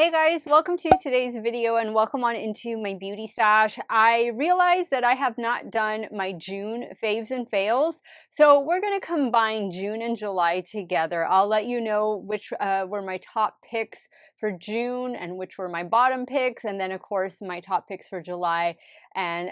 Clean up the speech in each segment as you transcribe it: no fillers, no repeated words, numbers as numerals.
Hey guys, welcome to today's video and welcome on into my beauty stash. I realized that I have not done my June faves and fails, so we're going to combine June and July together. I'll let you know which were my top picks for June and which were my bottom picks, and then of course my top picks for July and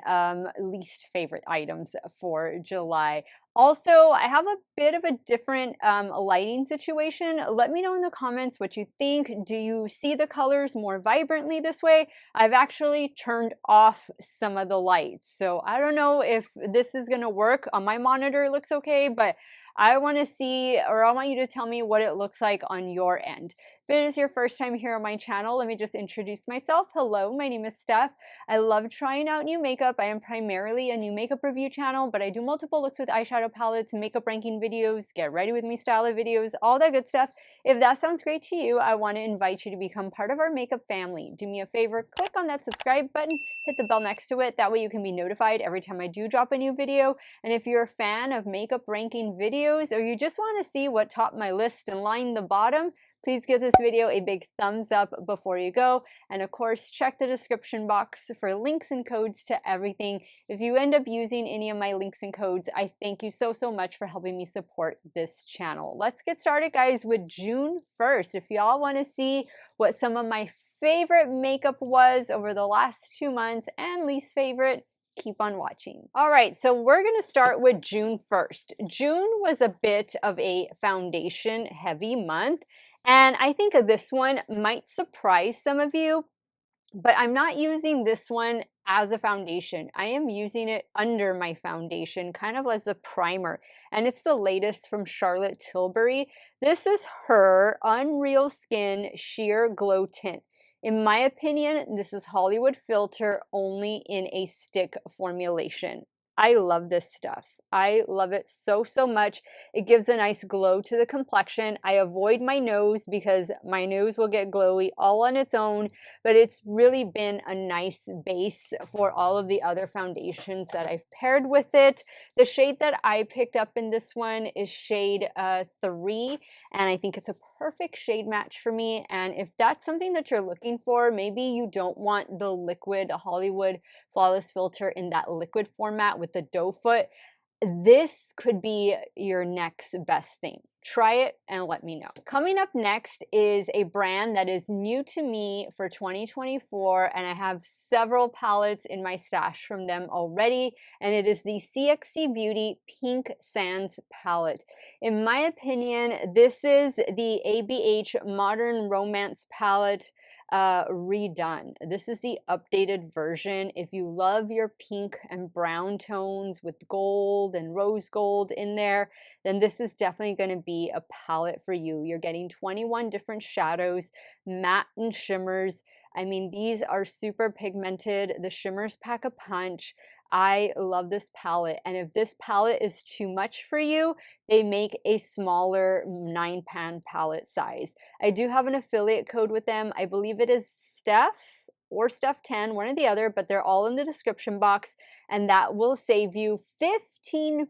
least favorite items for July. Also, I have a bit of a different lighting situation. Let me know in the comments what you think. Do you see the colors more vibrantly this way? I've actually turned off some of the lights. So I don't know if this is going to work. On my monitor, it looks okay, but I want to see, or I want you to tell me what it looks like on your end. If it is your first time here on my channel, let me just introduce myself. Hello, my name is Steph. I love trying out new makeup. I am primarily a new makeup review channel, but I do multiple looks with eyeshadow palettes, makeup ranking videos, get ready with me style of videos, all that good stuff. If that sounds great to you, I want to invite you to become part of our makeup family. Do me a favor, click on that subscribe button, hit the bell next to it. That way you can be notified every time I do drop a new video. And if you're a fan of makeup ranking videos, or you just want to see what topped my list and line the bottom, please give this video a big thumbs up before you go. And of course, check the description box for links and codes to everything. If you end up using any of my links and codes, I thank you so much for helping me support this channel. Let's get started, guys, with June 1st. If y'all want to see what some of my favorite makeup was over the last 2 months and least favorite, keep on watching. All right, so we're going to start with June 1st. June was a bit of a foundation heavy month, and I think this one might surprise some of you, but I'm not using this one as a foundation. I am using it under my foundation, kind of as a primer, and it's the latest from Charlotte Tilbury. This is her Unreal Skin Sheer Glow Tint. In my opinion, this is Hollywood Filter only in a stick formulation. I love this stuff. I love it so much. It gives a nice glow to the complexion. I avoid my nose because my nose will get glowy all on its own, but it's really been a nice base for all of the other foundations that I've paired with it. The shade that I picked up in this one is shade 3, and I think it's a perfect shade match for me. And if that's something that you're looking for, maybe you don't want the liquid Hollywood Flawless Filter in that liquid format with the doe foot, this could be your next best thing. Try it and let me know. Coming up next is a brand that is new to me for 2024, and I have several palettes in my stash from them already, and it is the CXC Beauty Pink Sands palette. In my opinion, this is the ABH Modern Romance palette redone. This is the updated version. If you love your pink and brown tones with gold and rose gold in there, then this is definitely going to be a palette for you. You're getting 21 different shadows, matte and shimmers. I mean, these are super pigmented. The shimmers pack a punch. I love this palette, and if this palette is too much for you, they make a smaller 9-pan palette size. I do have an affiliate code with them. I believe it is Steff or Steff10, one or the other, but they're all in the description box, and that will save you 15%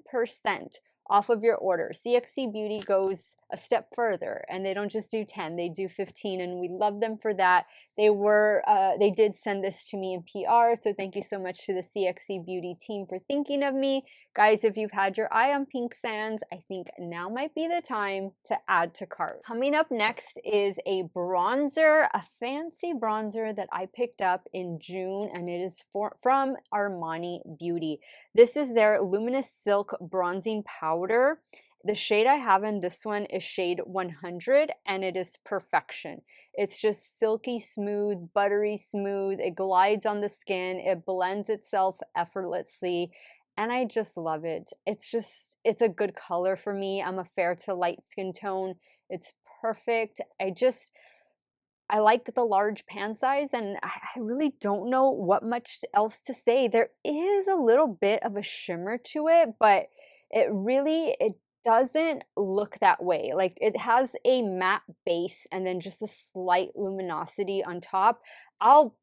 off of your order. CXC Beauty goes a step further, and they don't just do 10, they do 15, and we love them for that. They did send this to me in PR, so thank you so much to the CXC Beauty team for thinking of me. Guys, if you've had your eye on Pink Sands, I think now might be the time to add to cart. Coming up next is a bronzer, a fancy bronzer that I picked up in June, and it is from Armani Beauty. This is their Luminous Silk Bronzing Powder. The shade I have in this one is shade 100, and it is perfection. It's just silky smooth, buttery smooth. It glides on the skin. It blends itself effortlessly, and I just love it. It's a good color for me. I'm a fair to light skin tone. It's perfect. I like the large pan size, and I really don't know what much else to say. There is a little bit of a shimmer to it, but it doesn't look that way. Like, it has a matte base and then just a slight luminosity on top. I'll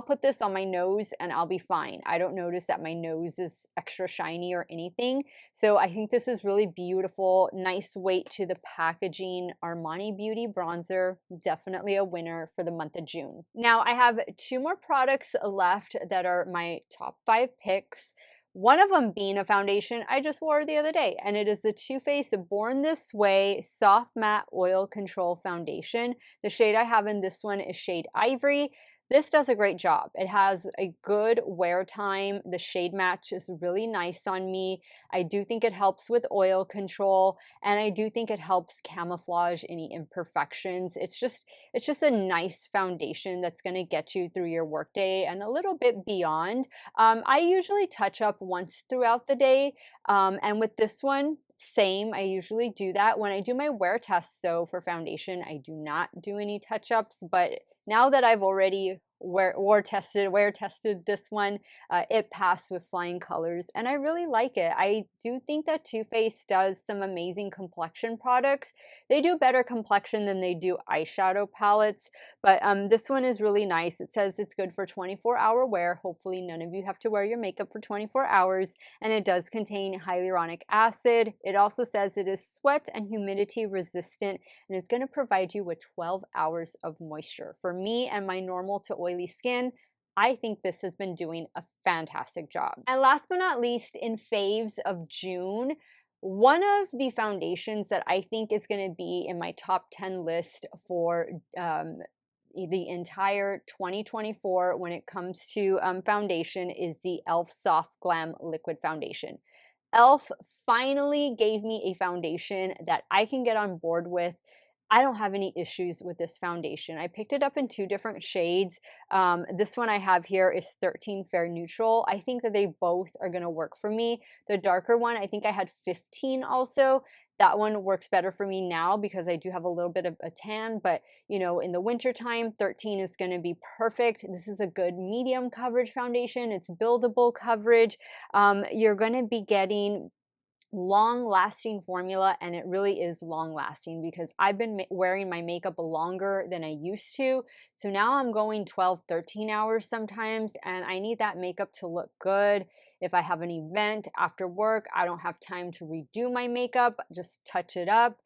put this on my nose and I'll be fine. I don't notice that my nose is extra shiny or anything. So I think this is really beautiful. Nice weight to the packaging. Armani Beauty bronzer, definitely a winner for the month of June. Now I have 2 more products left that are my top 5 picks. One of them being a foundation I just wore the other day, and it is the Too Faced Born This Way Soft Matte Oil Control Foundation. The shade I have in this one is shade Ivory. This does a great job. It has a good wear time. The shade match is really nice on me. I do think it helps with oil control, and I do think it helps camouflage any imperfections. It's just a nice foundation that's going to get you through your workday and a little bit beyond. I usually touch up once throughout the day, and with this one, same. I usually do that when I do my wear tests. So for foundation, I do not do any touch-ups, but now that I've already wear tested this one, it passed with flying colors, and I really like it. I do think that Too Faced does some amazing complexion products. They do better complexion than they do eyeshadow palettes, but this one is really nice. It says it's good for 24-hour wear. Hopefully none of you have to wear your makeup for 24 hours, and it does contain hyaluronic acid. It also says it is sweat and humidity resistant, and it's going to provide you with 12 hours of moisture. For me and my normal to oily skin, I think this has been doing a fantastic job. And last but not least, in faves of June, one of the foundations that I think is going to be in my top 10 list for the entire 2024 when it comes to foundation is the e.l.f. Soft Glam Liquid Foundation. e.l.f. finally gave me a foundation that I can get on board with. I don't have any issues with this foundation. I picked it up in 2 different shades. This one I have here is 13 Fair Neutral. I think that they both are going to work for me. The darker one, I think I had 15 also. That one works better for me now because I do have a little bit of a tan, but you know, in the winter time, 13 is going to be perfect. This is a good medium coverage foundation. It's buildable coverage. You're going to be getting long-lasting formula, and it really is long-lasting because I've been wearing my makeup longer than I used to. So now I'm going 12, 13 hours sometimes, and I need that makeup to look good. If I have an event after work, I don't have time to redo my makeup, just touch it up.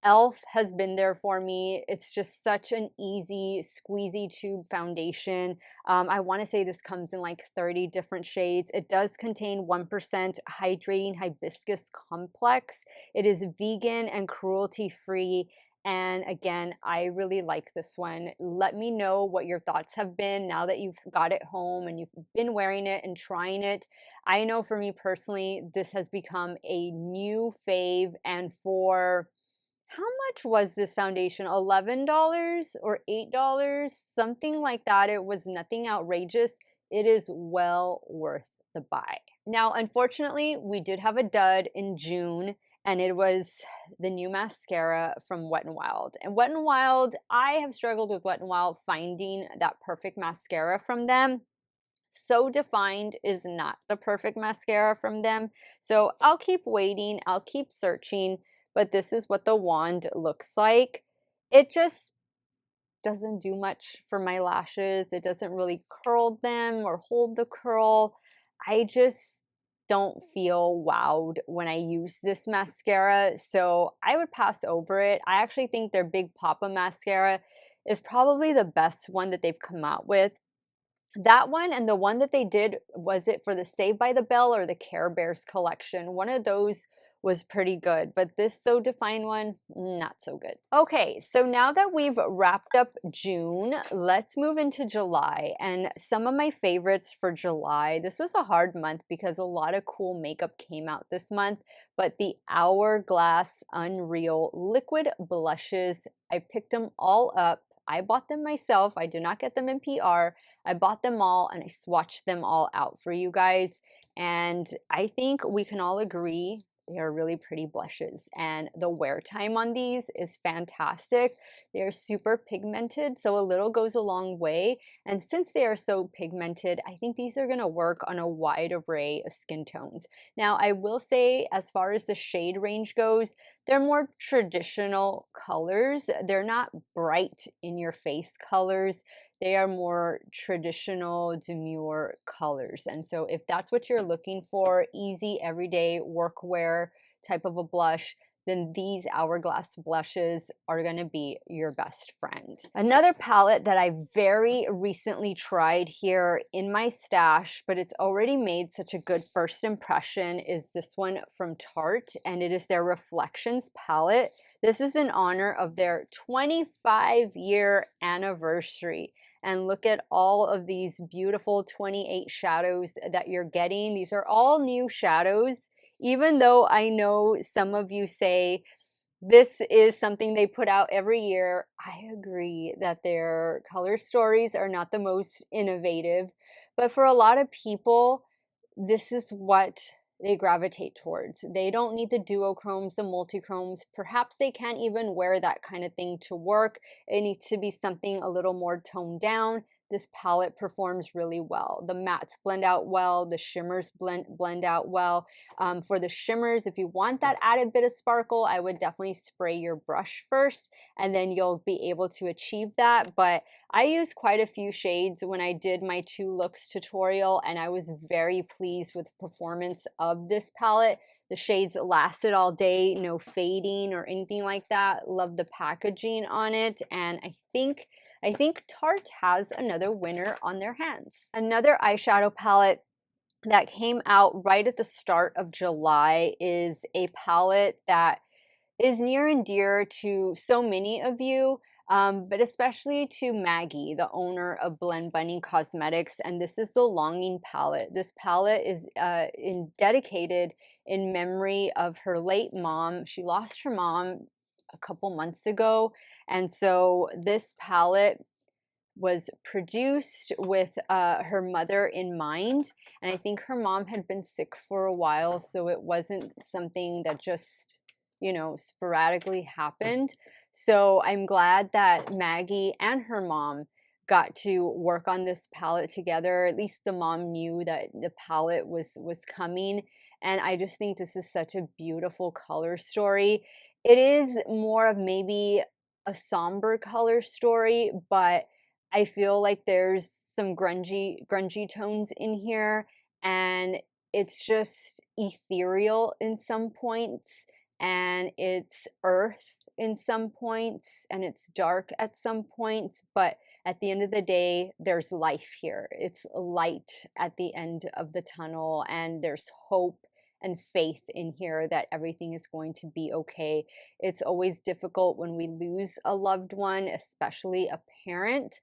e.l.f. has been there for me. It's just such an easy squeezy tube foundation. I want to say this comes in like 30 different shades. It does contain 1% hydrating hibiscus complex. It is vegan and cruelty free. And again, I really like this one. Let me know what your thoughts have been now that you've got it home and you've been wearing it and trying it. I know for me personally, this has become a new fave, and for how much was this foundation? $11 or $8? Something like that. It was nothing outrageous. It is well worth the buy. Now, unfortunately, we did have a dud in June, and it was the new mascara from Wet n Wild. And Wet n Wild, I have struggled with Wet n Wild finding that perfect mascara from them. So Defined is not the perfect mascara from them. So I'll keep waiting, I'll keep searching, but this is what the wand looks like. It just doesn't do much for my lashes. It doesn't really curl them or hold the curl. I just don't feel wowed when I use this mascara, so I would pass over it. I actually think their Big Papa mascara is probably the best one that they've come out with. That one and the one that they did, was it for the Saved by the Bell or the Care Bears collection? One of those was pretty good, but this So Defined one, not so good. Okay, so now that we've wrapped up June, let's move into July and some of my favorites for July. This was a hard month because a lot of cool makeup came out this month, but the Hourglass Unreal Liquid Blushes, I picked them all up. I bought them myself. I did not get them in PR. I bought them all and I swatched them all out for you guys. And I think we can all agree they are really pretty blushes, and the wear time on these is fantastic. They are super pigmented, so a little goes a long way. And since they are so pigmented, I think these are going to work on a wide array of skin tones. Now, I will say, as far as the shade range goes, they're more traditional colors. They're not bright in your face colors. They are more traditional, demure colors. And so if that's what you're looking for, easy, everyday workwear type of a blush, then these Hourglass blushes are going to be your best friend. Another palette that I very recently tried here in my stash, but it's already made such a good first impression, is this one from Tarte, and it is their Reflections palette. This is in honor of their 25-year anniversary. And look at all of these beautiful 28 shadows that you're getting. These are all new shadows. Even though I know some of you say this is something they put out every year, I agree that their color stories are not the most innovative. But for a lot of people, this is what they gravitate towards. They don't need the duochromes, the multichromes. Perhaps they can't even wear that kind of thing to work. It needs to be something a little more toned down. This palette performs really well. The mattes blend out well. The shimmers blend out well. For the shimmers, if you want that added bit of sparkle, I would definitely spray your brush first, and then you'll be able to achieve that. But I used quite a few shades when I did my 2 looks tutorial, and I was very pleased with the performance of this palette. The shades lasted all day, no fading or anything like that. Love the packaging on it, and I think Tarte has another winner on their hands. Another eyeshadow palette that came out right at the start of July is a palette that is near and dear to so many of you, but especially to Maggie, the owner of Blend Bunny Cosmetics, and this is the Longing palette. This palette is dedicated in memory of her late mom. She lost her mom a couple months ago, and so this palette was produced with her mother in mind. And I think her mom had been sick for a while, so it wasn't something that just, you know, sporadically happened. So I'm glad that Maggie and her mom got to work on this palette together. At least the mom knew that the palette was coming. And I just think this is such a beautiful color story. It is more of maybe a somber color story, but I feel like there's some grungy tones in here, and it's just ethereal in some points, and it's earth in some points, and it's dark at some points, but at the end of the day, there's life here. It's light at the end of the tunnel, and there's hope and faith in here that everything is going to be okay. It's always difficult when we lose a loved one, especially a parent.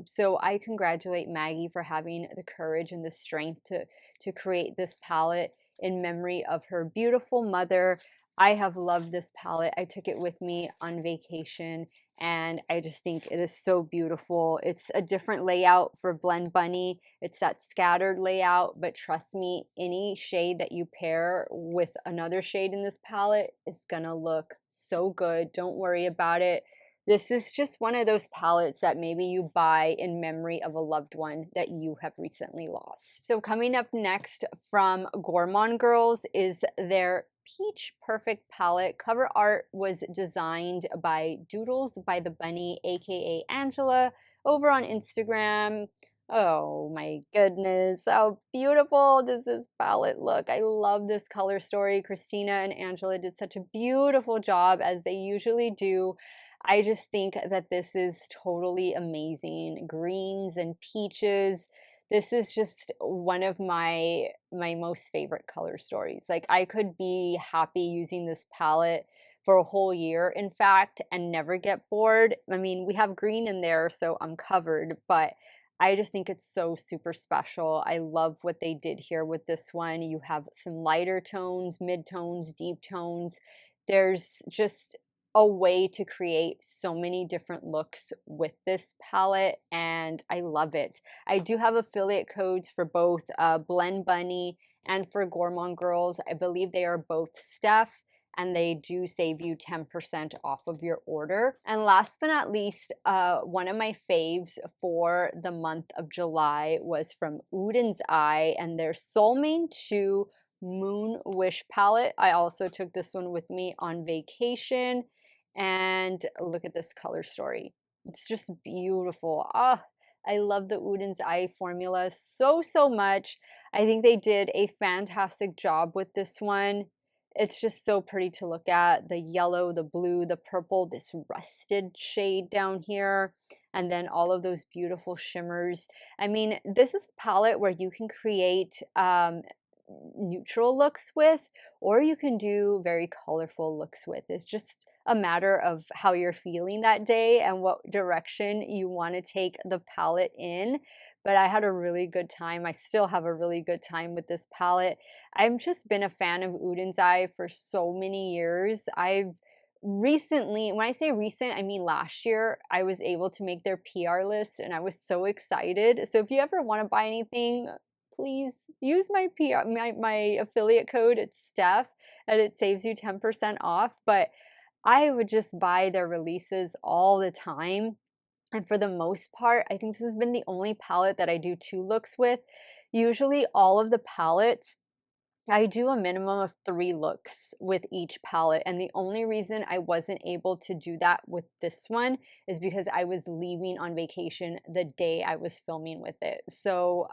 So I congratulate Maggie for having the courage and the strength to create this palette in memory of her beautiful mother. I have loved this palette. I took it with me on vacation, and I just think it is so beautiful. It's a different layout for Blend Bunny. It's that scattered layout, but trust me, any shade that you pair with another shade in this palette is gonna look so good. Don't worry about it. This is just one of those palettes that maybe you buy in memory of a loved one that you have recently lost. So coming up next from Gourmand Girls is their Peach Perfect palette. Cover art was designed by Doodles by the Bunny, aka Angela, over on Instagram. Oh my goodness, how beautiful does this palette look? I love this color story. Christina and Angela did such a beautiful job, as they usually do. I just think that this is totally amazing. Greens and peaches. This is just one of my most favorite color stories. Like, I could be happy using this palette for a whole year, in fact, and never get bored. I mean, we have green in there, so I'm covered, but I just think it's so super special. I love what they did here with this one. You have some lighter tones, mid tones, deep tones. There's just a way to create so many different looks with this palette, and I love it. I do have affiliate codes for both Blend Bunny and for Gourmand Girls. I believe they are both Steff, and they do save you 10% off of your order. And last but not least, one of my faves for the month of July was from Udens Eye and their Soulmane 2 Moon Wish palette. I also took this one with me on vacation, and look at this color story. It's just beautiful. Ah, I love the Udens eye formula so, so much. I think they did a fantastic job with this one. It's just so pretty to look at. The yellow, the blue, the purple, this rusted shade down here, and then all of those beautiful shimmers. I mean, this is a palette where you can create neutral looks with, or you can do very colorful looks with. It's just a matter of how you're feeling that day and what direction you want to take the palette in. But I had a really good time. I still have a really good time with this palette. I've just been a fan of Uden's Eye for so many years. I've recently, when I say recent, I mean last year, I was able to make their PR list and I was so excited. So if you ever want to buy anything, please use my PR, my affiliate code. It's Steff, and it saves you 10% off. But I would just buy their releases all the time. And for the most part, I think this has been the only palette that I do 2 looks with. Usually all of the palettes, I do a minimum of 3 looks with each palette. And the only reason I wasn't able to do that with this one is because I was leaving on vacation the day I was filming with it. So,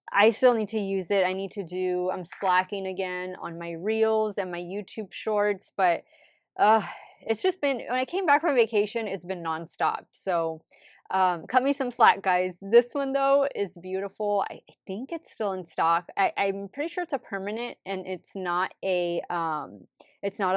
I still need to use it. I'm slacking again on my reels and my YouTube shorts, but uh, it's just been, when I came back from vacation, it's been nonstop. So cut me some slack, guys. This one, though, is beautiful. I think it's still in stock. I'm pretty sure it's a permanent and it's not a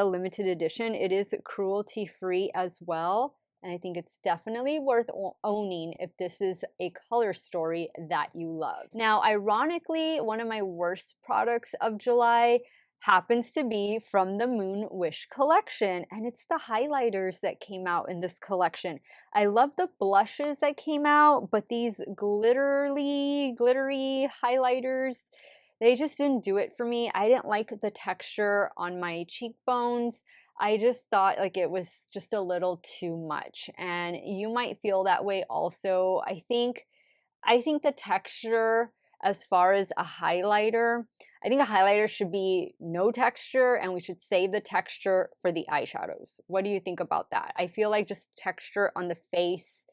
limited edition. It is cruelty free as well. And I think it's definitely worth owning if this is a color story that you love. Now, ironically, one of my worst products of July happens to be from the Moon Wish collection, and it's the highlighters that came out in this collection. I love the blushes that came out, but these glittery highlighters, they just didn't do it for me. I didn't like the texture on my cheekbones. I just thought like it was just a little too much, and you might feel that way also. I think the texture, as far as a highlighter, I think a highlighter should be no texture and we should save the texture for the eyeshadows. What do you think about that? I feel like just texture on the face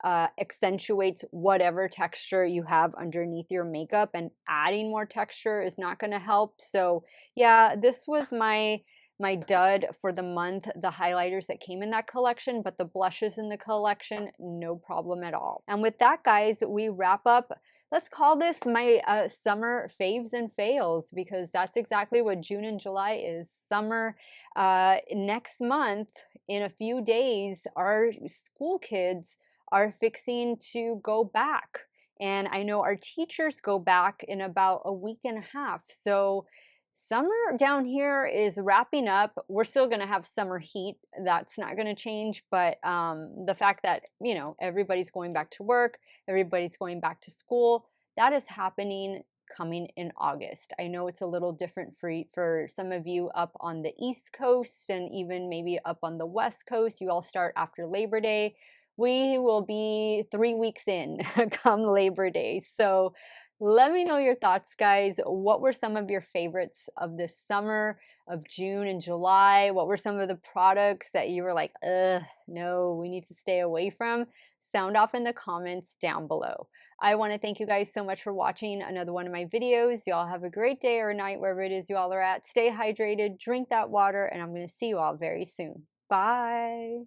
accentuates whatever texture you have underneath your makeup, and adding more texture is not going to help. So yeah, this was my dud for the month, the highlighters that came in that collection, but the blushes in the collection, no problem at all. And with that, guys, we wrap up. Let's call this my summer faves and fails, because that's exactly what June and July is, summer. Next month, in a few days, our school kids are fixing to go back. And I know our teachers go back in about a week and a half. So summer down here is wrapping up. We're still going to have summer heat. That's not going to change. But the fact that, everybody's going back to work, everybody's going back to school, that is happening coming in August. I know it's a little different for some of you up on the East Coast and even maybe up on the West Coast. You all start after Labor Day. We will be 3 weeks in come Labor Day. So let me know your thoughts, guys. What were some of your favorites of this summer, of June and July? What were some of the products that you were like, no, we need to stay away from? Sound off in the comments down below. I want to thank you guys so much for watching another one of my videos. Y'all have a great day or night wherever it is you all are at. Stay hydrated, drink that water, and I'm going to see you all very soon. Bye.